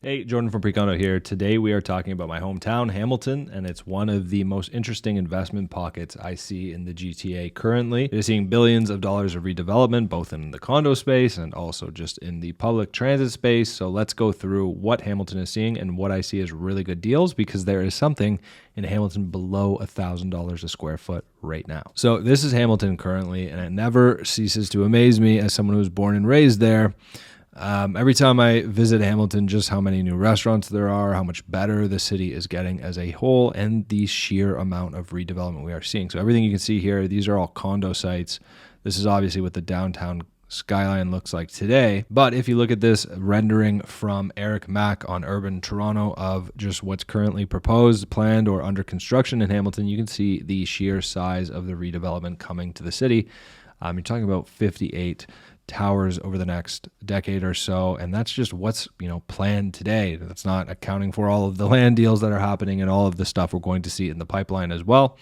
Hey, Jordan from Precondo here. Today we are talking about my hometown, Hamilton, and it's one of the most interesting investment pockets I see in the GTA currently. We're seeing billions of dollars of redevelopment, both in the condo space and also just in the public transit space. So let's go through what Hamilton is seeing and what I see as really good deals, because there is something in Hamilton below $1,000 a square foot right now. So this is Hamilton currently, and it never ceases to amaze me as someone who was born and raised there. Every time I visit Hamilton, just how many new restaurants there are, how much better the city is getting as a whole, and the sheer amount of redevelopment we are seeing. So everything you can see here, these are all condo sites. This is obviously what the downtown skyline looks like today. But if you look at this rendering from Eric Mack on Urban Toronto of just what's currently proposed, planned, or under construction in Hamilton, you can see the sheer size of the redevelopment coming to the city. You're talking about 58 towers over the next decade or so, and that's just what's planned today. That's not accounting for all of the land deals that are happening and all of the stuff we're going to see in the pipeline as well.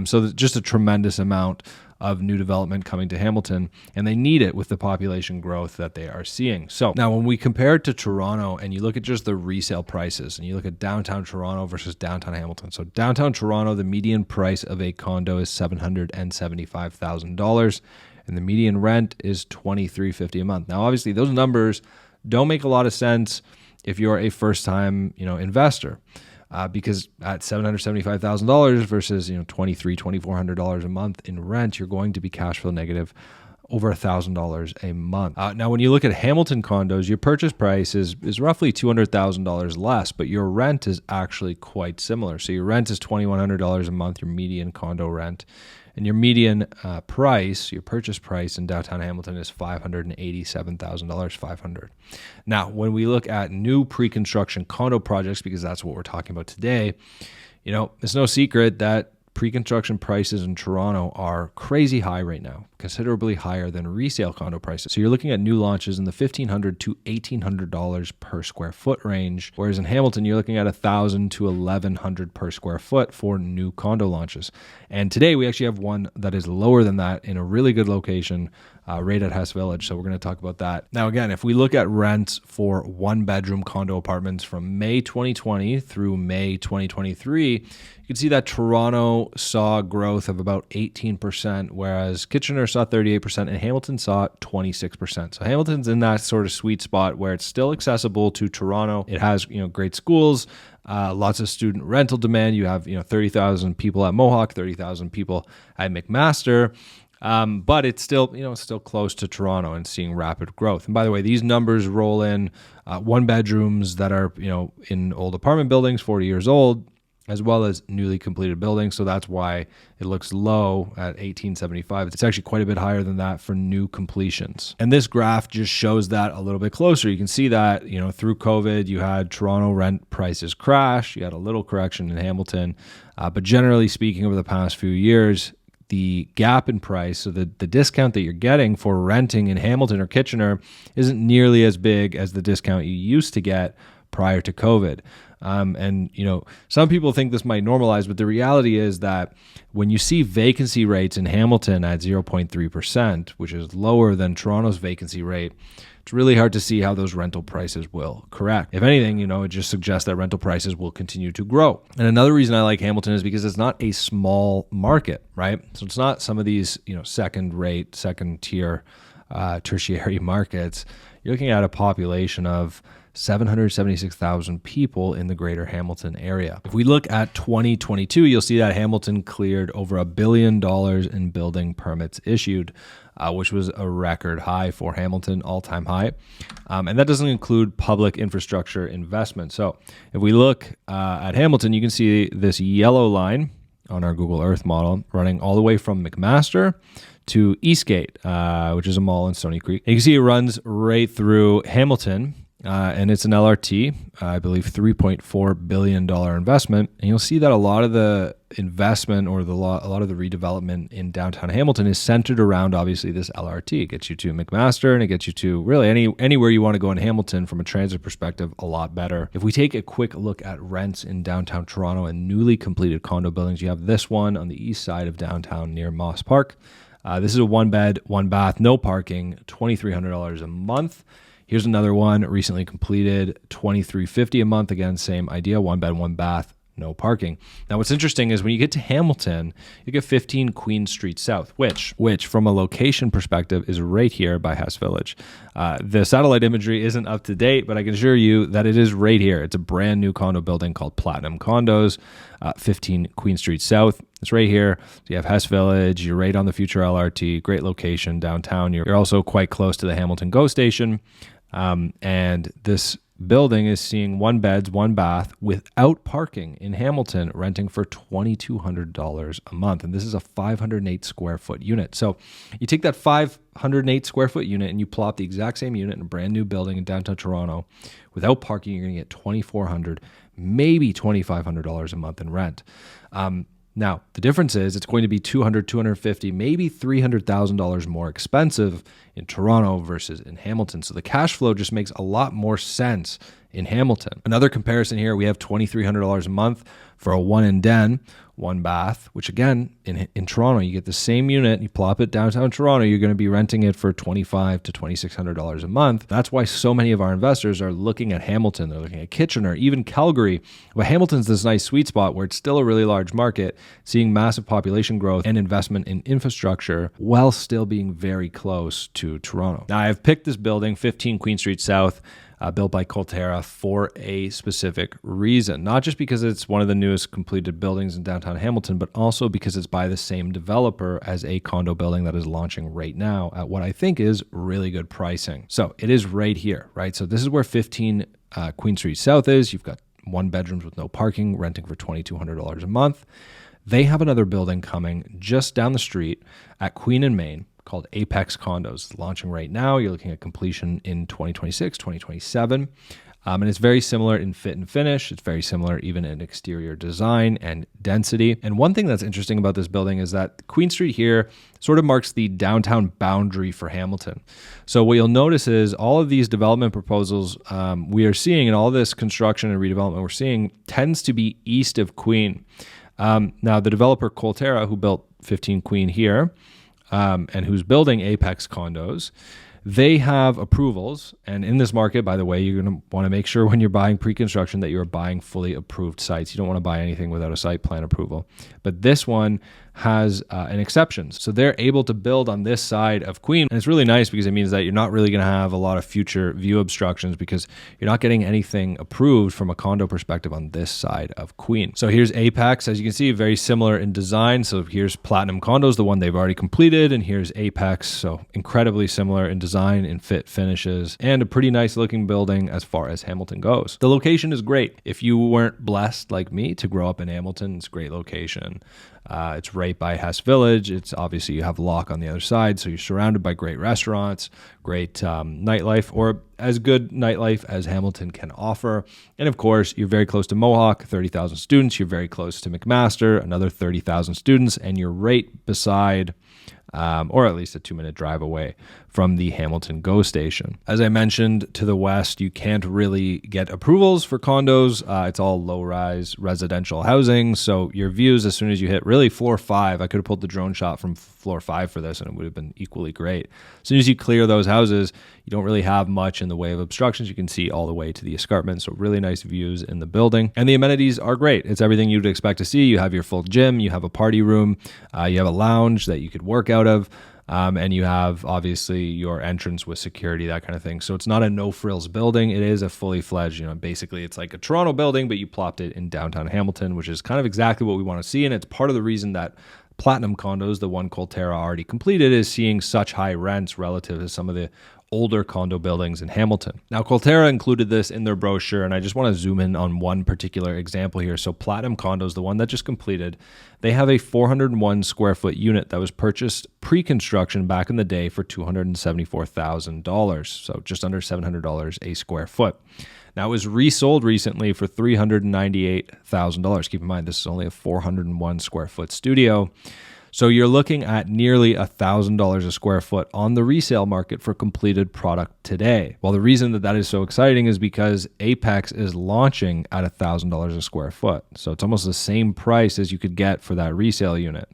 So just a tremendous amount of new development coming to Hamilton, and they need it with the population growth that they are seeing. So now when we compare it to Toronto and you look at just the resale prices and you look at downtown Toronto versus downtown Hamilton. So downtown Toronto, the median price of a condo is $775,000. and the median rent is $23.50 a month. Now, obviously, those numbers don't make a lot of sense if you're a first-time, investor, because at $775,000 versus $2,400 a month in rent, you're going to be cash flow negative over $1,000 a month. Now, when you look at Hamilton condos, your purchase price is roughly $200,000 less, but your rent is actually quite similar. So your rent is $2,100 a month, your median condo rent. And your median price, your purchase price in downtown Hamilton is $587,500. Now, when we look at new pre-construction condo projects, because that's what we're talking about today, it's no secret that pre-construction prices in Toronto are crazy high right now, considerably higher than resale condo prices. So you're looking at new launches in the $1,500 to $1,800 per square foot range, whereas in Hamilton, you're looking at $1,000 to $1,100 per square foot for new condo launches. And today we actually have one that is lower than that in a really good location, right at Hess Village. So we're going to talk about that. Now, again, if we look at rents for one-bedroom condo apartments from May 2020 through May 2023, you can see that Toronto saw growth of about 18%, whereas Kitchener saw 38% and Hamilton saw 26%. So Hamilton's in that sort of sweet spot where it's still accessible to Toronto. It has, great schools, lots of student rental demand. You have, 30,000 people at Mohawk, 30,000 people at McMaster. But it's still, still close to Toronto and seeing rapid growth. And by the way, these numbers roll in one bedrooms that are, in old apartment buildings, 40 years old, as well as newly completed buildings. So that's why it looks low at 1875. It's actually quite a bit higher than that for new completions. And this graph just shows that a little bit closer. You can see that, through COVID, you had Toronto rent prices crash. You had a little correction in Hamilton. But generally speaking, over the past few years, the gap in price, so the discount that you're getting for renting in Hamilton or Kitchener isn't nearly as big as the discount you used to get prior to COVID. And some people think this might normalize, but the reality is that when you see vacancy rates in Hamilton at 0.3%, which is lower than Toronto's vacancy rate, it's really hard to see how those rental prices will correct. If anything, it just suggests that rental prices will continue to grow. And another reason I like Hamilton is because it's not a small market, right? So it's not some of these, second tier, tertiary markets. You're looking at a population of 776,000 people in the greater Hamilton area. If we look at 2022, you'll see that Hamilton cleared over $1 billion in building permits issued, which was a record high for Hamilton, all-time high. And that doesn't include public infrastructure investment. So if we look at Hamilton, you can see this yellow line on our Google Earth model running all the way from McMaster to Eastgate, which is a mall in Stony Creek. And you can see it runs right through Hamilton. And it's an LRT, I believe $3.4 billion investment. And you'll see that a lot of the investment or a lot of the redevelopment in downtown Hamilton is centered around, obviously, this LRT. It gets you to McMaster and it gets you to really anywhere you want to go in Hamilton from a transit perspective, a lot better. If we take a quick look at rents in downtown Toronto and newly completed condo buildings, you have this one on the east side of downtown near Moss Park. This is a one bed, one bath, no parking, $2,300 a month. Here's another one recently completed, $2,350 a month. Again, same idea, 1 bed, 1 bath, no parking. Now, what's interesting is when you get to Hamilton, you get 15 Queen Street South, which from a location perspective is right here by Hess Village. The satellite imagery isn't up to date, but I can assure you that it is right here. It's a brand new condo building called Platinum Condos, 15 Queen Street South. It's right here. So you have Hess Village. You're right on the future LRT. Great location downtown. You're also quite close to the Hamilton GO station. And this building is seeing 1 beds, 1 bath without parking in Hamilton, renting for $2,200 a month. And this is a 508 square foot unit. So you take that 508 square foot unit and you plop the exact same unit in a brand new building in downtown Toronto without parking, you're going to get $2,400, maybe $2,500 a month in rent. Now, the difference is it's going to be $200,000, $250,000, maybe $300,000 more expensive in Toronto versus in Hamilton. So the cash flow just makes a lot more sense in Hamilton. Another comparison here, we have $2,300 a month for a 1 and den, 1 bath, which again, in Toronto, you get the same unit, you plop it downtown Toronto, you're going to be renting it for $2,500 to $2,600 a month. That's why so many of our investors are looking at Hamilton. They're looking at Kitchener, even Calgary. But Hamilton's this nice sweet spot where it's still a really large market, seeing massive population growth and investment in infrastructure while still being very close to Toronto. Now, I've picked this building, 15 Queen Street South, built by Colterra for a specific reason, not just because it's one of the newest completed buildings in downtown Hamilton, but also because it's by the same developer as a condo building that is launching right now at what I think is really good pricing. So it is right here, right? So this is where 15 Queen Street South is. You've got 1 bedrooms with no parking, renting for $2,200 a month. They have another building coming just down the street at Queen and Main called Apex Condos. It's launching right now. You're looking at completion in 2026, 2027. And it's very similar in fit and finish. It's very similar even in exterior design and density. And one thing that's interesting about this building is that Queen Street here sort of marks the downtown boundary for Hamilton. So what you'll notice is all of these development proposals we are seeing, and all this construction and redevelopment we're seeing tends to be east of Queen. Now, the developer Colterra, who built 15 Queen here, and who's building Apex Condos, they have approvals. And in this market, by the way, you're going to want to make sure when you're buying pre-construction that you're buying fully approved sites. You don't want to buy anything without a site plan approval. But this one has an exception. So they're able to build on this side of Queen. And it's really nice because it means that you're not really going to have a lot of future view obstructions because you're not getting anything approved from a condo perspective on this side of Queen. So here's Apex. As you can see, very similar in design. So here's Platinum Condos, the one they've already completed. And here's Apex. So incredibly similar in design and fit finishes, and a pretty nice looking building as far as Hamilton goes. The location is great. If you weren't blessed like me to grow up in Hamilton, it's a great location. It's right by Hess Village. It's obviously you have Locke on the other side, so you're surrounded by great restaurants, great nightlife, or as good nightlife as Hamilton can offer. And of course, you're very close to Mohawk, 30,000 students. You're very close to McMaster, another 30,000 students, and you're right beside or at least a 2-minute drive away from the Hamilton GO station. As I mentioned, to the west, you can't really get approvals for condos. It's all low-rise residential housing. So your views, as soon as you hit really floor 5, I could have pulled the drone shot from floor 5 for this and it would have been equally great. As soon as you clear those houses, you don't really have much in the way of obstructions. You can see all the way to the escarpment. So really nice views in the building. And the amenities are great. It's everything you'd expect to see. You have your full gym, you have a party room, you have a lounge that you could work out of. And you have obviously your entrance with security, that kind of thing. So it's not a no frills building. It is a fully fledged, basically it's like a Toronto building, but you plopped it in downtown Hamilton, which is kind of exactly what we want to see. And it's part of the reason that Platinum Condos, the one Colterra already completed, is seeing such high rents relative to some of the older condo buildings in Hamilton. Now, Colterra included this in their brochure, and I just want to zoom in on one particular example here. So Platinum Condos, the one that just completed, they have a 401 square foot unit that was purchased pre-construction back in the day for $274,000. So just under $700 a square foot. Now, it was resold recently for $398,000. Keep in mind, this is only a 401 square foot studio. So you're looking at nearly $1,000 a square foot on the resale market for completed product today. Well, the reason that that is so exciting is because Apex is launching at $1,000 a square foot. So it's almost the same price as you could get for that resale unit.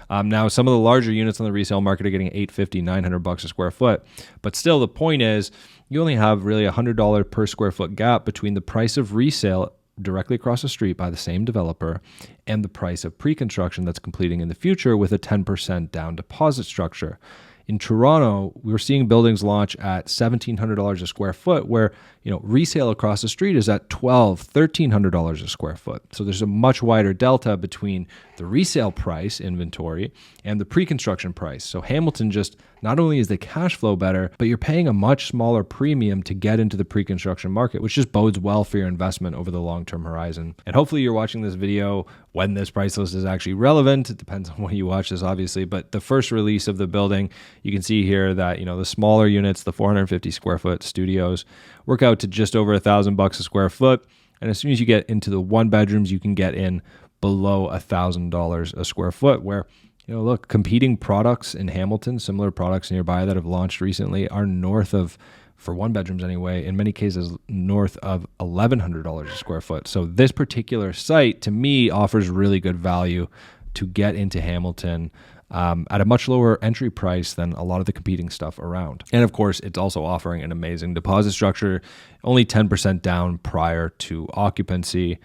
Now, some of the larger units on the resale market are getting $850, $900 a square foot. But still, the point is, you only have really $100 per square foot gap between the price of resale directly across the street by the same developer and the price of pre-construction that's completing in the future with a 10% down deposit structure. In Toronto, we were seeing buildings launch at $1,700 a square foot, where resale across the street is at $1,200, $1,300 a square foot. So there's a much wider delta between the resale price inventory and the pre-construction price. So Hamilton just not only is the cash flow better, but you're paying a much smaller premium to get into the pre-construction market, which just bodes well for your investment over the long-term horizon. And hopefully you're watching this video when this price list is actually relevant. It depends on when you watch this, obviously, but the first release of the building, you can see here that, the smaller units, the 450 square foot studios, work out to just over $1,000 a square foot. And as soon as you get into the one bedrooms, you can get in below $1,000 a square foot, where look, competing products in Hamilton, similar products nearby that have launched recently, are north of, for one bedrooms anyway, in many cases, north of $1,100 a square foot. So this particular site, to me, offers really good value to get into Hamilton at a much lower entry price than a lot of the competing stuff around. And of course, it's also offering an amazing deposit structure, only 10% down prior to occupancy,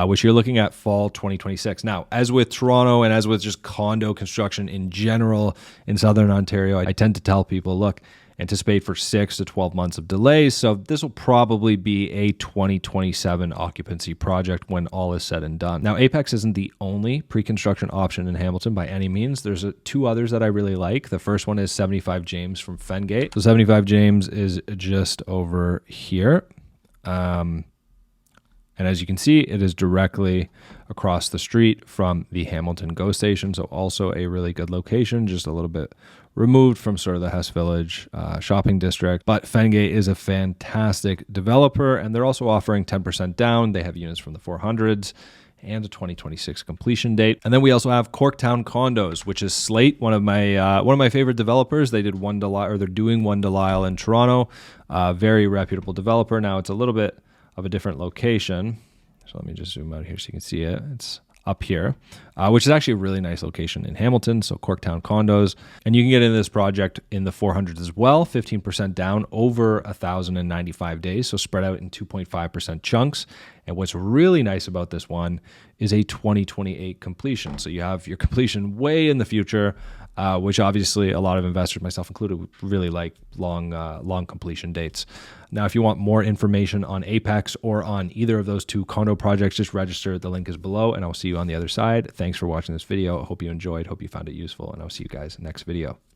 which you're looking at fall 2026. Now, as with Toronto and as with just condo construction in general in Southern Ontario, I tend to tell people, look, anticipate for 6 to 12 months of delays. So this will probably be a 2027 occupancy project when all is said and done. Now, Apex isn't the only pre-construction option in Hamilton by any means. There's two others that I really like. The first one is 75 James from Fengate. So 75 James is just over here. And as you can see, it is directly across the street from the Hamilton GO station. So also a really good location, just a little bit removed from sort of the Hess Village shopping district. But Fengate is a fantastic developer, and they're also offering 10% down. They have units from the 400s and a 2026 completion date. And then we also have Corktown Condos, which is Slate, one of my favorite developers. They did they're doing One Delisle in Toronto. Very reputable developer. Now it's a little bit of a different location. So let me just zoom out here so you can see it. It's up here, which is actually a really nice location in Hamilton. So Corktown Condos. And you can get into this project in the 400s as well, 15% down over 1,095 days. So spread out in 2.5% chunks. And what's really nice about this one is a 2028 completion. So you have your completion way in the future, which obviously a lot of investors, myself included, really like long completion dates. Now, if you want more information on Apex or on either of those two condo projects, just register. The link is below, and I'll see you on the other side. Thanks for watching this video. I hope you enjoyed. Hope you found it useful, and I'll see you guys next video.